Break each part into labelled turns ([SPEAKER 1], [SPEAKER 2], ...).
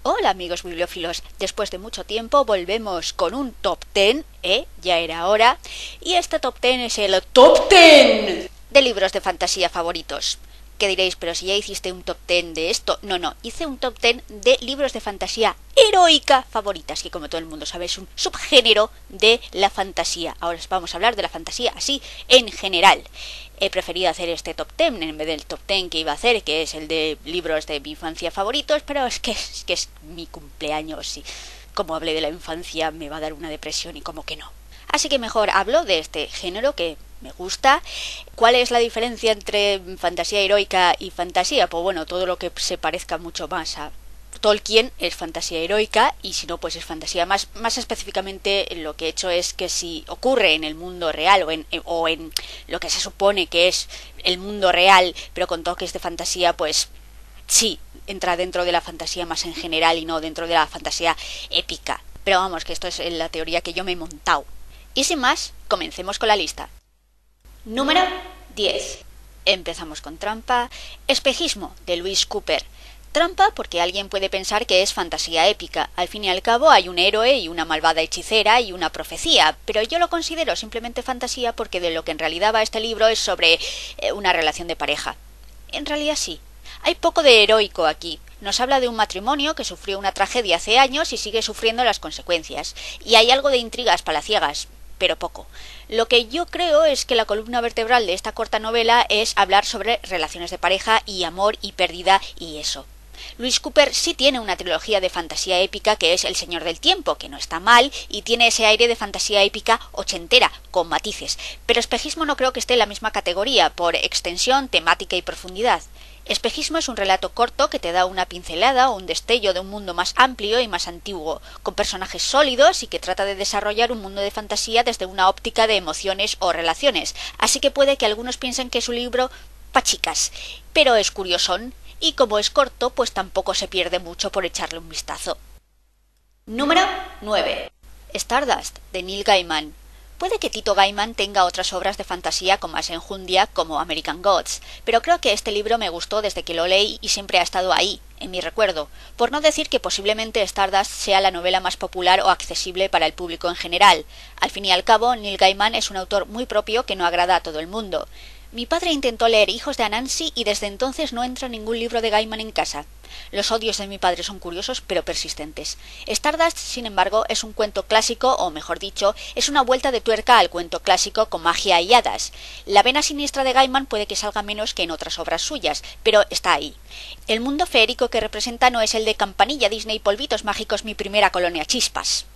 [SPEAKER 1] Hola amigos bibliófilos, después de mucho tiempo volvemos con un top 10, ya era hora, y este top 10 es el top 10 de libros de fantasía favoritos. ¿Qué diréis? Pero si ya hiciste un top 10 de esto. No, hice un top 10 de libros de fantasía heroica favoritas, que como todo el mundo sabe es un subgénero de la fantasía. Ahora vamos a hablar de la fantasía así en general. He preferido hacer este top 10 en vez del top 10 que iba a hacer, que es el de libros de mi infancia favoritos, pero es que es mi cumpleaños y como hablé de la infancia me va a dar una depresión y como que no. Así que mejor hablo de este género que me gusta. ¿Cuál es la diferencia entre fantasía heroica y fantasía? Pues bueno, todo lo que se parezca mucho más a Tolkien es fantasía heroica, y si no, pues es fantasía. Más específicamente lo que he hecho es que si ocurre en el mundo real o en lo que se supone que es el mundo real, pero con toques de fantasía, pues sí, entra dentro de la fantasía más en general y no dentro de la fantasía épica. Pero vamos, que esto es la teoría que yo me he montado. Y sin más, comencemos con la lista. Número 10. Empezamos con trampa. Espejismo, de Lewis Cooper. Trampa porque alguien puede pensar que es fantasía épica. Al fin y al cabo hay un héroe y una malvada hechicera y una profecía, pero yo lo considero simplemente fantasía porque de lo que en realidad va este libro es sobre una relación de pareja. En realidad sí. Hay poco de heroico aquí. Nos habla de un matrimonio que sufrió una tragedia hace años y sigue sufriendo las consecuencias. Y hay algo de intrigas palaciegas, pero poco. Lo que yo creo es que la columna vertebral de esta corta novela es hablar sobre relaciones de pareja y amor y pérdida y eso. Lewis Cooper sí tiene una trilogía de fantasía épica que es El Señor del Tiempo, que no está mal y tiene ese aire de fantasía épica ochentera, con matices, pero Espejismo no creo que esté en la misma categoría por extensión, temática y profundidad. Espejismo es un relato corto que te da una pincelada o un destello de un mundo más amplio y más antiguo, con personajes sólidos y que trata de desarrollar un mundo de fantasía desde una óptica de emociones o relaciones, así que puede que algunos piensen que es un libro pa' chicas, pero es curiosón, y como es corto, pues tampoco se pierde mucho por echarle un vistazo. Número 9. Stardust, de Neil Gaiman. Puede que Tito Gaiman tenga otras obras de fantasía con más enjundia como American Gods, pero creo que este libro me gustó desde que lo leí y siempre ha estado ahí, en mi recuerdo, por no decir que posiblemente Stardust sea la novela más popular o accesible para el público en general. Al fin y al cabo, Neil Gaiman es un autor muy propio que no agrada a todo el mundo. Mi padre intentó leer Hijos de Anansi y desde entonces no entra ningún libro de Gaiman en casa. Los odios de mi padre son curiosos pero persistentes. Stardust, sin embargo, es un cuento clásico, o mejor dicho, es una vuelta de tuerca al cuento clásico con magia y hadas. La vena siniestra de Gaiman puede que salga menos que en otras obras suyas, pero está ahí. El mundo feérico que representa no es el de Campanilla, Disney, polvitos mágicos, mi primera colonia chispas.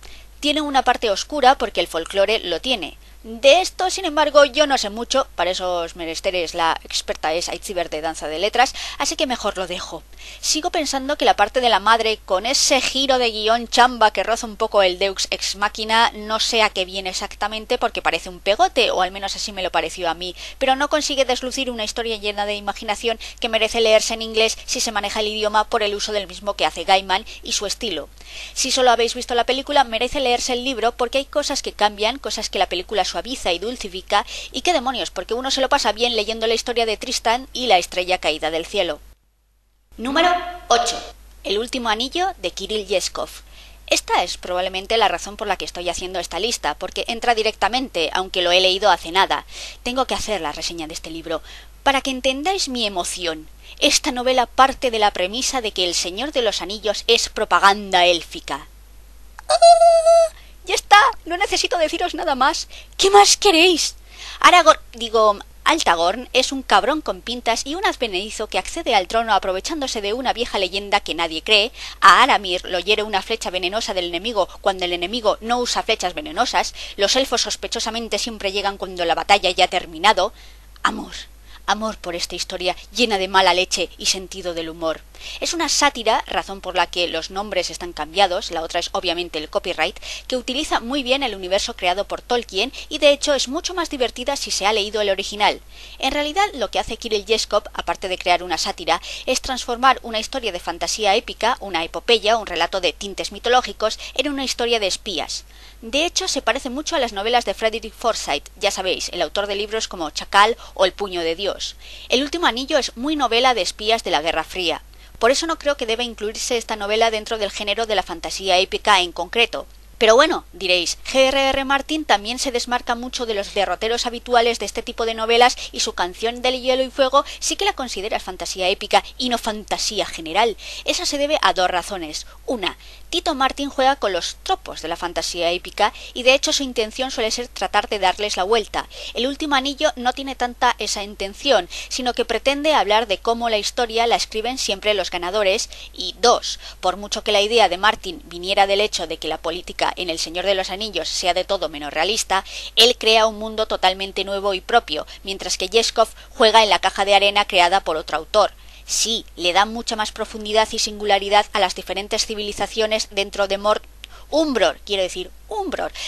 [SPEAKER 1] Tiene una parte oscura porque el folclore lo tiene. De esto, sin embargo, yo no sé mucho, para esos menesteres la experta es Aitziber de Danza de Letras, así que mejor lo dejo. Sigo pensando que la parte de la madre, con ese giro de guión chamba que roza un poco el Deus Ex Machina, no sé a qué viene exactamente porque parece un pegote, o al menos así me lo pareció a mí, pero no consigue deslucir una historia llena de imaginación que merece leerse en inglés si se maneja el idioma por el uso del mismo que hace Gaiman y su estilo. Si solo habéis visto la película, merece leerse el libro porque hay cosas que cambian, cosas que la película suaviza y dulcifica, y qué demonios, porque uno se lo pasa bien leyendo la historia de Tristan y la estrella caída del cielo. Número 8. El último anillo, de Kirill Yeskov. Esta es probablemente la razón por la que estoy haciendo esta lista, porque entra directamente, aunque lo he leído hace nada. Tengo que hacer la reseña de este libro. Para que entendáis mi emoción, esta novela parte de la premisa de que El Señor de los Anillos es propaganda élfica. ¡Ya está! No necesito deciros nada más. ¿Qué más queréis? Altagorn es un cabrón con pintas y un advenedizo que accede al trono aprovechándose de una vieja leyenda que nadie cree. A Aramir lo hiere una flecha venenosa del enemigo cuando el enemigo no usa flechas venenosas. Los elfos sospechosamente siempre llegan cuando la batalla ya ha terminado. Amor por esta historia llena de mala leche y sentido del humor. Es una sátira, razón por la que los nombres están cambiados, la otra es obviamente el copyright, que utiliza muy bien el universo creado por Tolkien y de hecho es mucho más divertida si se ha leído el original. En realidad lo que hace Kirill Yeskov, aparte de crear una sátira, es transformar una historia de fantasía épica, una epopeya, un relato de tintes mitológicos, en una historia de espías. De hecho, se parece mucho a las novelas de Frederick Forsyth, ya sabéis, el autor de libros como Chacal o El puño de Dios. El último anillo es muy novela de espías de la Guerra Fría. Por eso no creo que deba incluirse esta novela dentro del género de la fantasía épica en concreto. Pero bueno, diréis, G.R.R. Martin también se desmarca mucho de los derroteros habituales de este tipo de novelas y su Canción del Hielo y Fuego sí que la consideras fantasía épica y no fantasía general. Eso se debe a dos razones. Una, Tito Martin juega con los tropos de la fantasía épica y de hecho su intención suele ser tratar de darles la vuelta. El Último Anillo no tiene tanta esa intención, sino que pretende hablar de cómo la historia la escriben siempre los ganadores. Y dos, por mucho que la idea de Martin viniera del hecho de que la política en El Señor de los Anillos sea de todo menos realista, él crea un mundo totalmente nuevo y propio, mientras que Yeskov juega en la caja de arena creada por otro autor. Sí, le da mucha más profundidad y singularidad a las diferentes civilizaciones dentro de Umbror,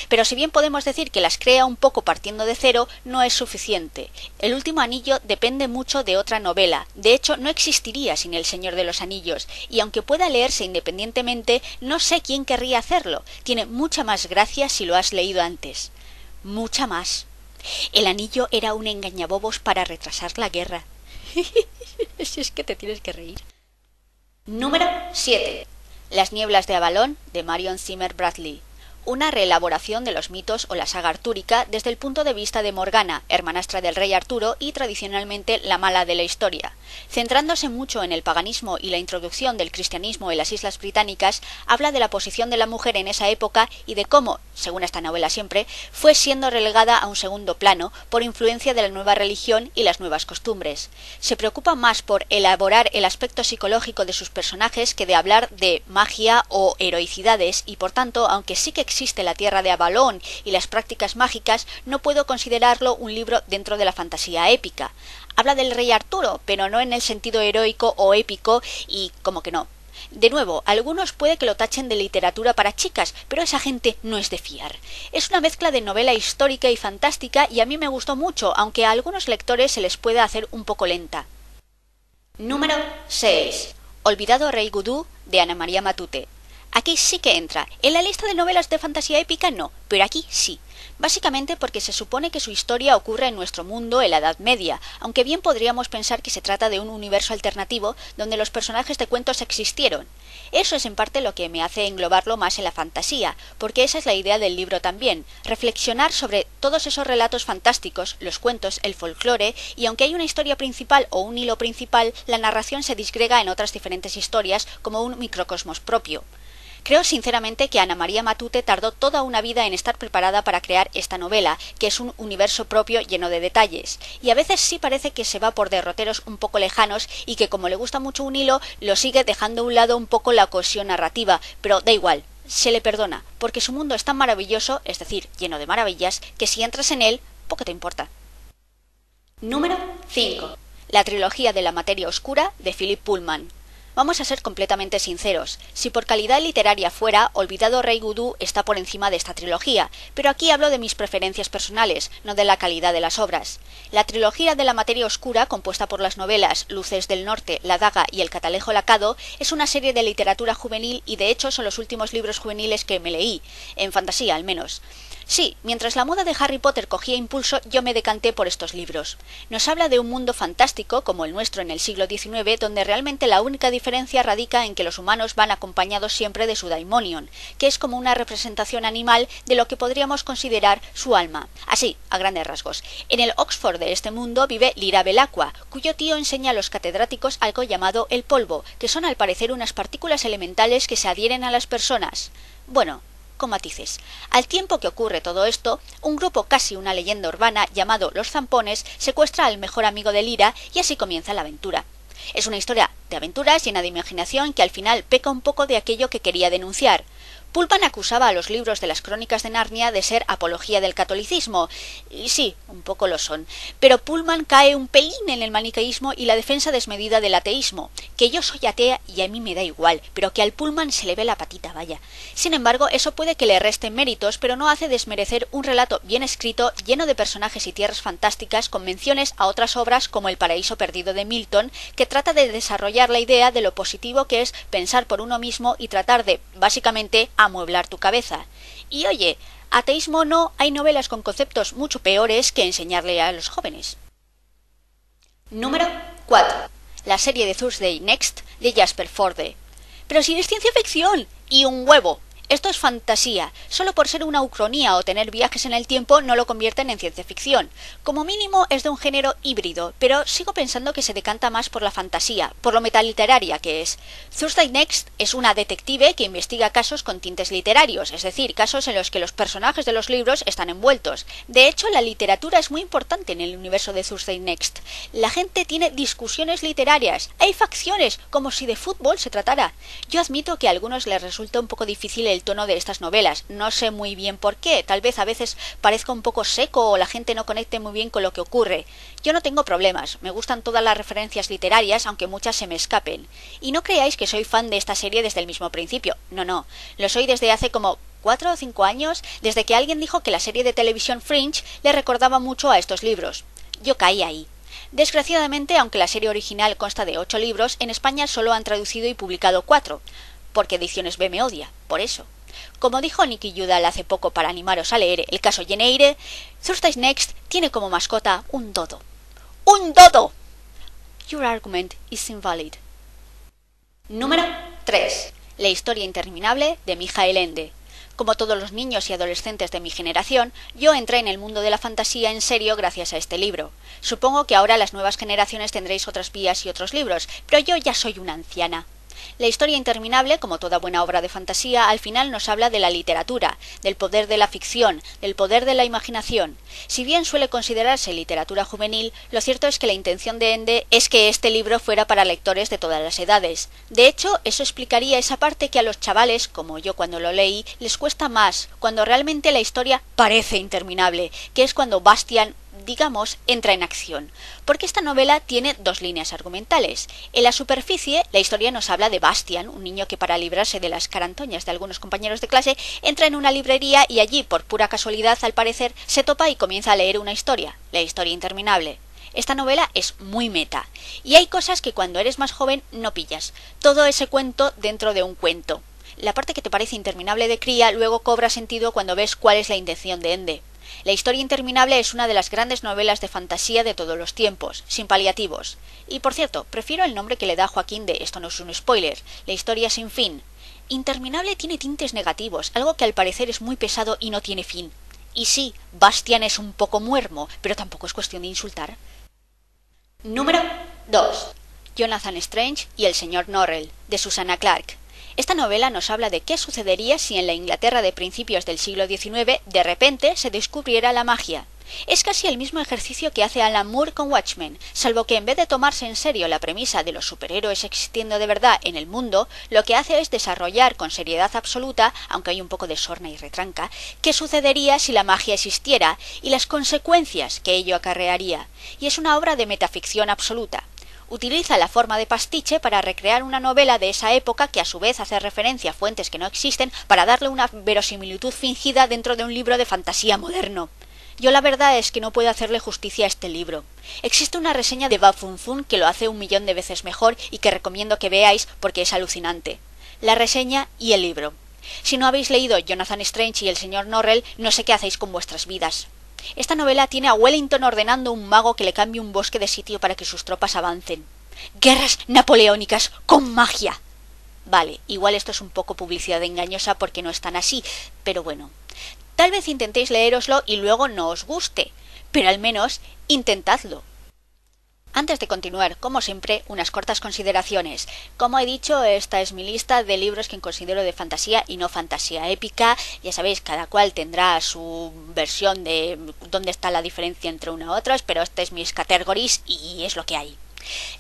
[SPEAKER 1] pero si bien podemos decir que las crea un poco partiendo de cero, no es suficiente. El Último Anillo depende mucho de otra novela, de hecho no existiría sin El Señor de los Anillos, y aunque pueda leerse independientemente, no sé quién querría hacerlo. Tiene mucha más gracia si lo has leído antes. Mucha más. El anillo era un engañabobos para retrasar la guerra. Si es que te tienes que reír. Número 7. Las nieblas de Avalón, de Marion Zimmer Bradley. Una reelaboración de los mitos o la saga artúrica desde el punto de vista de Morgana, hermanastra del rey Arturo y tradicionalmente la mala de la historia. Centrándose mucho en el paganismo y la introducción del cristianismo en las Islas Británicas, habla de la posición de la mujer en esa época y de cómo, según esta novela siempre, fue siendo relegada a un segundo plano por influencia de la nueva religión y las nuevas costumbres. Se preocupa más por elaborar el aspecto psicológico de sus personajes que de hablar de magia o heroicidades y por tanto, aunque sí que existe la tierra de Avalón y las prácticas mágicas, no puedo considerarlo un libro dentro de la fantasía épica. Habla del rey Arturo, pero no en el sentido heroico o épico y como que no. De nuevo, algunos puede que lo tachen de literatura para chicas, pero esa gente no es de fiar. Es una mezcla de novela histórica y fantástica y a mí me gustó mucho, aunque a algunos lectores se les puede hacer un poco lenta. Número 6. Olvidado Rey Gudú, de Ana María Matute. Aquí sí que entra. En la lista de novelas de fantasía épica no, pero aquí sí. Básicamente porque se supone que su historia ocurre en nuestro mundo en la Edad Media, aunque bien podríamos pensar que se trata de un universo alternativo donde los personajes de cuentos existieron. Eso es en parte lo que me hace englobarlo más en la fantasía, porque esa es la idea del libro también, reflexionar sobre todos esos relatos fantásticos, los cuentos, el folclore, y aunque hay una historia principal o un hilo principal, la narración se disgrega en otras diferentes historias como un microcosmos propio. Creo sinceramente que Ana María Matute tardó toda una vida en estar preparada para crear esta novela, que es un universo propio lleno de detalles, y a veces sí parece que se va por derroteros un poco lejanos y que como le gusta mucho un hilo, lo sigue dejando a un lado un poco la cohesión narrativa, pero da igual, se le perdona, porque su mundo es tan maravilloso, es decir, lleno de maravillas, que si entras en él, poco te importa. Número 5. La trilogía de la materia oscura, de Philip Pullman. Vamos a ser completamente sinceros, si por calidad literaria fuera, Olvidado Rey Gudú está por encima de esta trilogía, pero aquí hablo de mis preferencias personales, no de la calidad de las obras. La trilogía de la materia oscura, compuesta por las novelas Luces del Norte, La Daga y El Catalejo Lacado, es una serie de literatura juvenil y de hecho son los últimos libros juveniles que me leí, en fantasía al menos. Sí, mientras la moda de Harry Potter cogía impulso, yo me decanté por estos libros. Nos habla de un mundo fantástico, como el nuestro en el siglo XIX, donde realmente la única diferencia radica en que los humanos van acompañados siempre de su daimonion, que es como una representación animal de lo que podríamos considerar su alma. Así, a grandes rasgos. En el Oxford de este mundo vive Lyra Belacqua, cuyo tío enseña a los catedráticos algo llamado el polvo, que son al parecer unas partículas elementales que se adhieren a las personas. Bueno, con matices. Al tiempo que ocurre todo esto, un grupo casi una leyenda urbana llamado Los Zampones secuestra al mejor amigo de Lyra y así comienza la aventura. Es una historia de aventuras llena de imaginación que al final peca un poco de aquello que quería denunciar. Pullman acusaba a los libros de las Crónicas de Narnia de ser apología del catolicismo, y sí, un poco lo son, pero Pullman cae un pelín en el maniqueísmo y la defensa desmedida del ateísmo, que yo soy atea y a mí me da igual, pero que al Pullman se le ve la patita, vaya. Sin embargo, eso puede que le resten méritos, pero no hace desmerecer un relato bien escrito, lleno de personajes y tierras fantásticas, con menciones a otras obras como El paraíso perdido de Milton, que trata de desarrollar la idea de lo positivo que es pensar por uno mismo y tratar de, básicamente, amueblar tu cabeza. Y oye, ateísmo no, hay novelas con conceptos mucho peores que enseñarle a los jóvenes. Número 4. la serie de Thursday Next de Jasper Fforde. Pero si es ciencia ficción, y un huevo. Esto es fantasía. Solo por ser una ucronía o tener viajes en el tiempo no lo convierten en ciencia ficción. Como mínimo es de un género híbrido, pero sigo pensando que se decanta más por la fantasía, por lo metaliteraria que es. Thursday Next es una detective que investiga casos con tintes literarios, es decir, casos en los que los personajes de los libros están envueltos. De hecho, la literatura es muy importante en el universo de Thursday Next. La gente tiene discusiones literarias, hay facciones, como si de fútbol se tratara. Yo admito que a algunos les resulta un poco difícil el tono de estas novelas, no sé muy bien por qué, tal vez a veces parezca un poco seco o la gente no conecte muy bien con lo que ocurre. Yo no tengo problemas, me gustan todas las referencias literarias, aunque muchas se me escapen. Y no creáis que soy fan de esta serie desde el mismo principio, no, lo soy desde hace como 4 o 5 años, desde que alguien dijo que la serie de televisión Fringe le recordaba mucho a estos libros. Yo caí ahí. Desgraciadamente, aunque la serie original consta de 8 libros, en España solo han traducido y publicado 4, porque Ediciones B me odia, por eso. Como dijo Nicky Udall hace poco para animaros a leer el caso Jane Eyre, Thursday Next tiene como mascota un dodo. ¡Un dodo! Your argument is invalid. Número 3. La historia interminable de Michael Ende. Como todos los niños y adolescentes de mi generación, yo entré en el mundo de la fantasía en serio gracias a este libro. Supongo que ahora las nuevas generaciones tendréis otras vías y otros libros, pero yo ya soy una anciana. La historia interminable, como toda buena obra de fantasía, al final nos habla de la literatura, del poder de la ficción, del poder de la imaginación. Si bien suele considerarse literatura juvenil, lo cierto es que la intención de Ende es que este libro fuera para lectores de todas las edades. De hecho, eso explicaría esa parte que a los chavales, como yo cuando lo leí, les cuesta más, cuando realmente la historia parece interminable, que es cuando Bastian, digamos, entra en acción, porque esta novela tiene 2 líneas argumentales. En la superficie, la historia nos habla de Bastian, un niño que para librarse de las carantoñas de algunos compañeros de clase, entra en una librería y allí, por pura casualidad, al parecer, se topa y comienza a leer una historia, la historia interminable. Esta novela es muy meta, y hay cosas que cuando eres más joven no pillas, todo ese cuento dentro de un cuento. La parte que te parece interminable de cría luego cobra sentido cuando ves cuál es la intención de Ende. La historia interminable es una de las grandes novelas de fantasía de todos los tiempos, sin paliativos. Y por cierto, prefiero el nombre que le da Joaquín de esto no es un spoiler, la historia sin fin. Interminable tiene tintes negativos, algo que al parecer es muy pesado y no tiene fin. Y sí, Bastian es un poco muermo, pero tampoco es cuestión de insultar. Número 2. Jonathan Strange y el señor Norrell, de Susanna Clarke. Esta novela nos habla de qué sucedería si en la Inglaterra de principios del siglo XIX de repente se descubriera la magia. Es casi el mismo ejercicio que hace Alan Moore con Watchmen, salvo que en vez de tomarse en serio la premisa de los superhéroes existiendo de verdad en el mundo, lo que hace es desarrollar con seriedad absoluta, aunque hay un poco de sorna y retranca, qué sucedería si la magia existiera y las consecuencias que ello acarrearía. Y es una obra de metaficción absoluta. Utiliza la forma de pastiche para recrear una novela de esa época que a su vez hace referencia a fuentes que no existen para darle una verosimilitud fingida dentro de un libro de fantasía moderno. Yo la verdad es que no puedo hacerle justicia a este libro. Existe una reseña de Bafunzun que lo hace 1.000.000 de veces mejor y que recomiendo que veáis porque es alucinante. La reseña y el libro. Si no habéis leído Jonathan Strange y el señor Norrell, no sé qué hacéis con vuestras vidas. Esta novela tiene a Wellington ordenando a un mago que le cambie un bosque de sitio para que sus tropas avancen. ¡Guerras napoleónicas con magia! Vale, igual esto es un poco publicidad engañosa porque no es tan así, pero bueno. Tal vez intentéis leéroslo y luego no os guste, pero al menos intentadlo. Antes de continuar, como siempre, unas cortas consideraciones. Como he dicho, esta es mi lista de libros que considero de fantasía y no fantasía épica. Ya sabéis, cada cual tendrá su versión de dónde está la diferencia entre una u otra, pero este es mis categories y es lo que hay.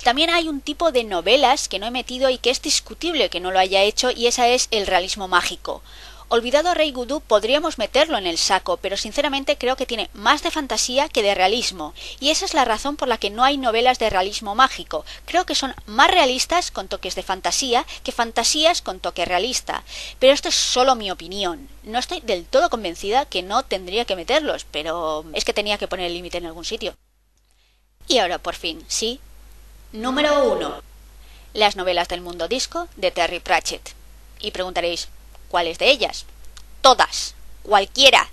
[SPEAKER 1] También hay un tipo de novelas que no he metido y que es discutible que no lo haya hecho, y esa es el realismo mágico. Olvidado Rey Gudú podríamos meterlo en el saco, pero sinceramente creo que tiene más de fantasía que de realismo, y esa es la razón por la que no hay novelas de realismo mágico. Creo que son más realistas con toques de fantasía que fantasías con toque realista, pero esto es solo mi opinión. No estoy del todo convencida que no tendría que meterlos, pero es que tenía que poner el límite en algún sitio. Y ahora por fin, sí. Número 1. Las novelas del mundo disco de Terry Pratchett. Y preguntaréis, ¿cuáles de ellas? Todas, cualquiera,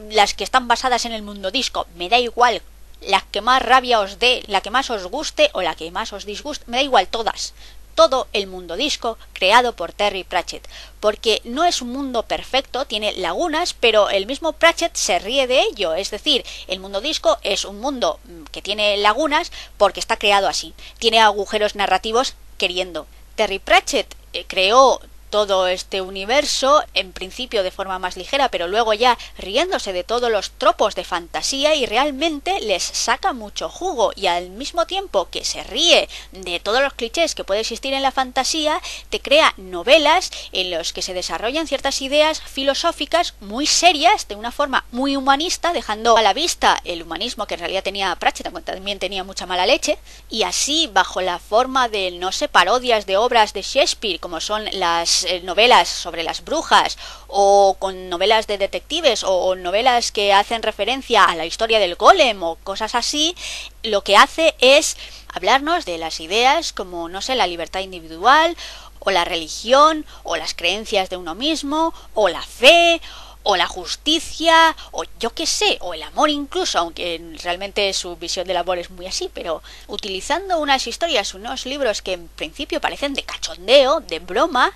[SPEAKER 1] las que están basadas en el mundo disco, me da igual, la que más rabia os dé, la que más os guste o la que más os disguste, me da igual, todas. Todo el mundo disco creado por Terry Pratchett, porque no es un mundo perfecto, tiene lagunas, pero el mismo Pratchett se ríe de ello, es decir, el mundo disco es un mundo que tiene lagunas porque está creado así, tiene agujeros narrativos queriendo. Terry Pratchett creó todo este universo, en principio de forma más ligera, pero luego ya riéndose de todos los tropos de fantasía y realmente les saca mucho jugo y al mismo tiempo que se ríe de todos los clichés que puede existir en la fantasía, te crea novelas en los que se desarrollan ciertas ideas filosóficas muy serias, de una forma muy humanista, dejando a la vista el humanismo que en realidad tenía Pratchett, aunque también tenía mucha mala leche, y así bajo la forma de, no sé, parodias de obras de Shakespeare, como son las novelas sobre las brujas o con novelas de detectives o novelas que hacen referencia a la historia del golem o cosas así, lo que hace es hablarnos de las ideas como, no sé, la libertad individual o la religión o las creencias de uno mismo o la fe o la justicia, o yo qué sé, o el amor incluso, aunque realmente su visión del amor es muy así, pero utilizando unas historias, unos libros que en principio parecen de cachondeo, de broma,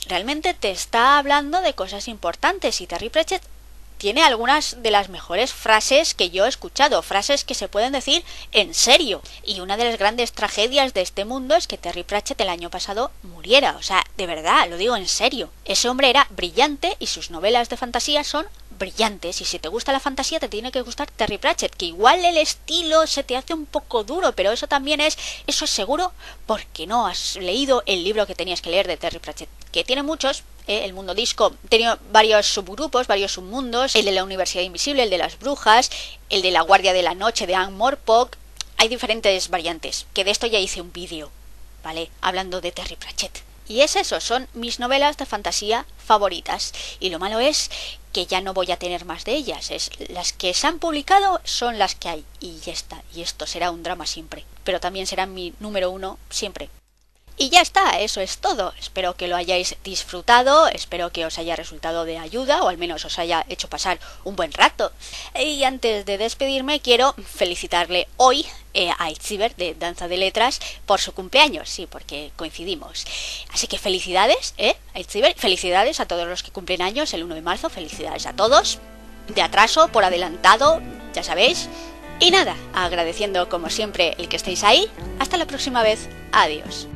[SPEAKER 1] realmente te está hablando de cosas importantes y Terry Pratchett tiene algunas de las mejores frases que yo he escuchado, frases que se pueden decir en serio. Y una de las grandes tragedias de este mundo es que Terry Pratchett el año pasado muriera, o sea, de verdad, lo digo en serio. Ese hombre era brillante y sus novelas de fantasía son brillantes, y si te gusta la fantasía te tiene que gustar Terry Pratchett, que igual el estilo se te hace un poco duro, pero eso es seguro porque no has leído el libro que tenías que leer de Terry Pratchett, que tiene muchos. El mundo disco tenía varios subgrupos, varios submundos, el de la Universidad Invisible, el de las brujas, el de la Guardia de la Noche de Anne Morpok. Hay diferentes variantes, que de esto ya hice un vídeo, ¿vale? Hablando de Terry Pratchett. Y es eso, son mis novelas de fantasía favoritas. Y lo malo es que ya no voy a tener más de ellas. Las que se han publicado son las que hay. Y ya está. Y esto será un drama siempre. Pero también será mi número 1 siempre. Y ya está, eso es todo. Espero que lo hayáis disfrutado, espero que os haya resultado de ayuda o al menos os haya hecho pasar un buen rato. Y antes de despedirme quiero felicitarle hoy a Itziber de Danza de Letras por su cumpleaños, sí, porque coincidimos. Así que felicidades, a Itziber, felicidades a todos los que cumplen años el 1 de marzo, felicidades a todos. De atraso, por adelantado, ya sabéis. Y nada, agradeciendo como siempre el que estéis ahí. Hasta la próxima vez. Adiós.